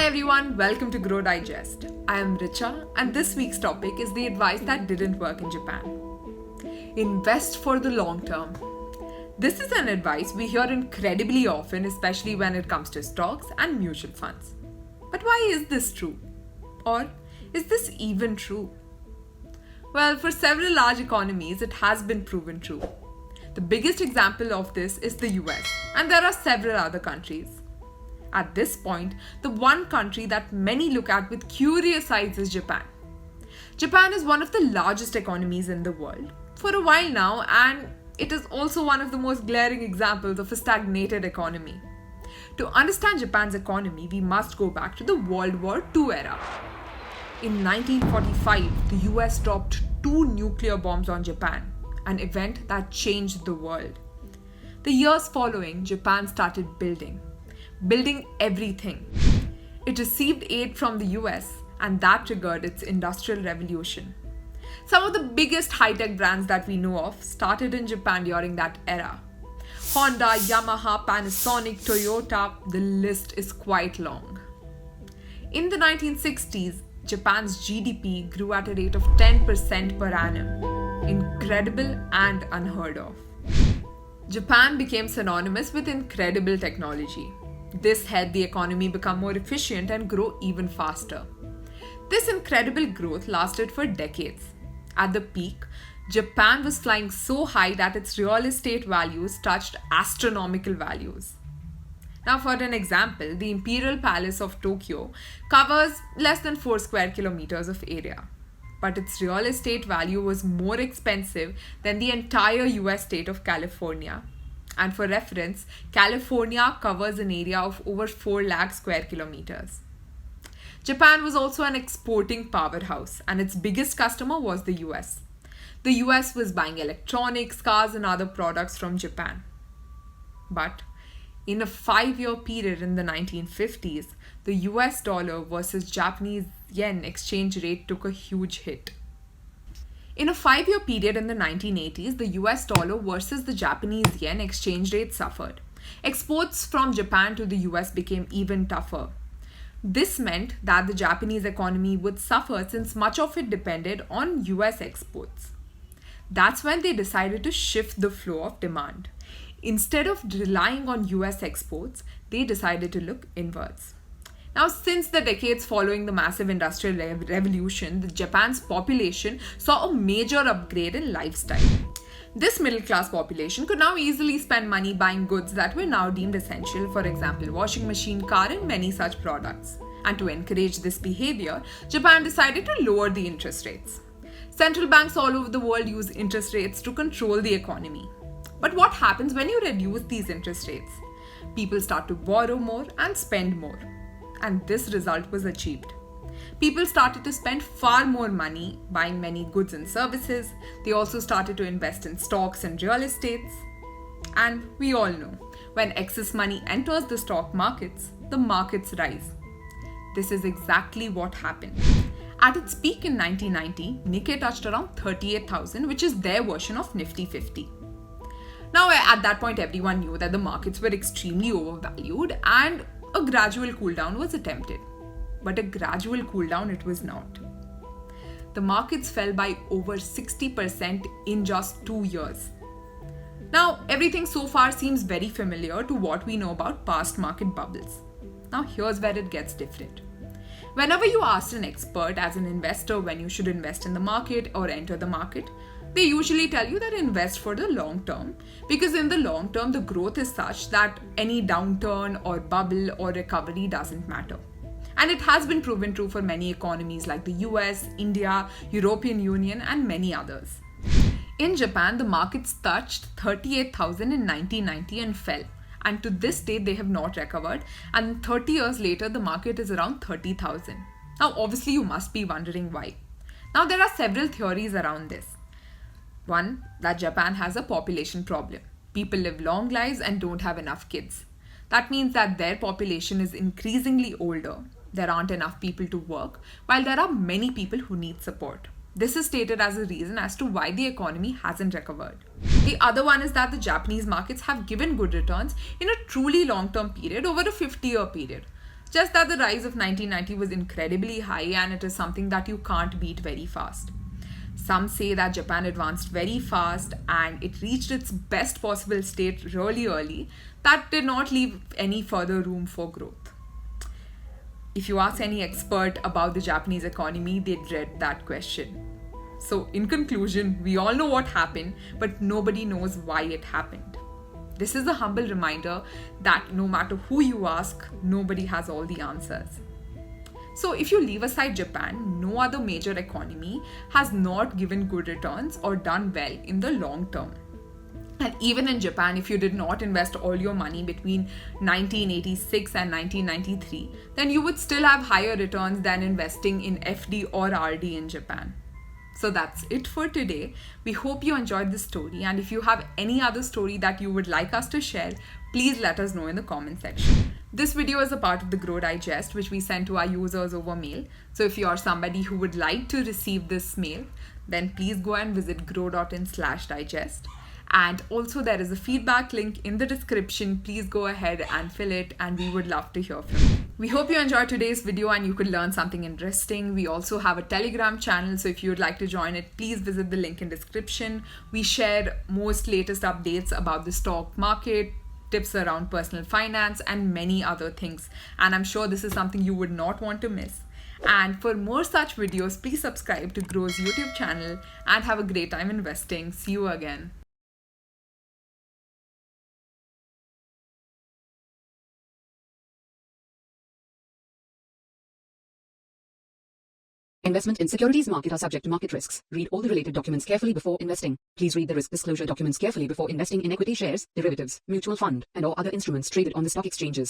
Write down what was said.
everyone, welcome to Groww Digest. I am Richa and this week's topic is the advice that didn't work in Japan. Invest for the long term. This is an advice we hear incredibly often, especially when it comes to stocks and mutual funds. But why is this true? Or is this even true? Well, for several large economies, it has been proven true. The biggest example of this is the US, and there are several other countries. At this point, the one country that many look at with curious eyes is Japan. Japan is one of the largest economies in the world for a while now, and it is also one of the most glaring examples of a stagnated economy. To understand Japan's economy, we must go back to the World War II era. In 1945, the US dropped 2 nuclear bombs on Japan, an event that changed the world. The years following, Japan started building everything. It received aid from the US, and that triggered its industrial revolution. Some of the biggest high-tech brands that we know of started in Japan during that era. Honda, Yamaha, Panasonic, Toyota, the list is quite long. In the 1960s, Japan's GDP grew at a rate of 10% per annum. Incredible and unheard of. Japan became synonymous with incredible technology. This helped the economy become more efficient and grow even faster. This incredible growth lasted for decades. At the peak, Japan was flying so high that its real estate values touched astronomical values. Now, for an example, the Imperial Palace of Tokyo covers less than 4 square kilometers of area. But its real estate value was more expensive than the entire US state of California. And for reference, California covers an area of over 4 lakh square kilometers. Japan was also an exporting powerhouse, and its biggest customer was the US. The US was buying electronics, cars, and other products from Japan. But in a 5-year period in the 1950s, the US dollar versus Japanese yen exchange rate took a huge hit. In a 5-year period in the 1980s, the US dollar versus the Japanese yen exchange rate suffered. Exports from Japan to the US became even tougher. This meant that the Japanese economy would suffer since much of it depended on US exports. That's when they decided to shift the flow of demand. Instead of relying on US exports, they decided to look inwards. Now, since the decades following the massive industrial revolution, Japan's population saw a major upgrade in lifestyle. This middle-class population could now easily spend money buying goods that were now deemed essential, for example, washing machine, car, and many such products. And to encourage this behavior, Japan decided to lower the interest rates. Central banks all over the world use interest rates to control the economy. But what happens when you reduce these interest rates? People start to borrow more and spend more. And this result was achieved. People started to spend far more money buying many goods and services. They also started to invest in stocks and real estates. And we all know, when excess money enters the stock markets, the markets rise. This is exactly what happened. At its peak in 1990, Nikkei touched around 38,000, which is their version of Nifty 50. Now, at that point, everyone knew that the markets were extremely overvalued and a gradual cool down was attempted. But a gradual cool down it was not. The markets fell by over 60% in just 2 years. Now, everything so far seems very familiar to what we know about past market bubbles. Now, here's where it gets different. Whenever you ask an expert as an investor when you should invest in the market or enter the market, they usually tell you that invest for the long term, because in the long term, the growth is such that any downturn or bubble or recovery doesn't matter. And it has been proven true for many economies like the US, India, European Union, and many others. In Japan, the markets touched 38,000 in 1990 and fell. And to this day, they have not recovered. And 30 years later, the market is around 30,000. Now, obviously, you must be wondering why. Now, there are several theories around this. One, that Japan has a population problem. People live long lives and don't have enough kids. That means that their population is increasingly older. There aren't enough people to work, while there are many people who need support. This is stated as a reason as to why the economy hasn't recovered. The other one is that the Japanese markets have given good returns in a truly long-term period over a 50-year period. Just that the rise of 1990 was incredibly high and it is something that you can't beat very fast. Some say that Japan advanced very fast and it reached its best possible state really early that did not leave any further room for growth. If you ask any expert about the Japanese economy, they dread that question. So, in conclusion, we all know what happened, but nobody knows why it happened. This is a humble reminder that no matter who you ask, nobody has all the answers. So, if you leave aside Japan, no other major economy has not given good returns or done well in the long term. And even in Japan, if you did not invest all your money between 1986 and 1993, then you would still have higher returns than investing in FD or RD in Japan. So that's it for today. We hope you enjoyed this story, and if you have any other story that you would like us to share, please let us know in the comment section. This video is a part of the Groww Digest, which we send to our users over mail. So if you are somebody who would like to receive this mail, then please go and visit groww.in/digest. And also there is a feedback link in the description. Please go ahead and fill it and we would love to hear from you. We hope you enjoyed today's video and you could learn something interesting. We also have a Telegram channel, so if you would like to join it, please visit the link in description. We share most latest updates about the stock market, tips around personal finance and many other things. And I'm sure this is something you would not want to miss. And for more such videos, please subscribe to Groww's YouTube channel and have a great time investing. See you again. Investment in securities market are subject to market risks. Read all the related documents carefully before investing. Please read the risk disclosure documents carefully before investing in equity shares, derivatives, mutual fund, and or other instruments traded on the stock exchanges.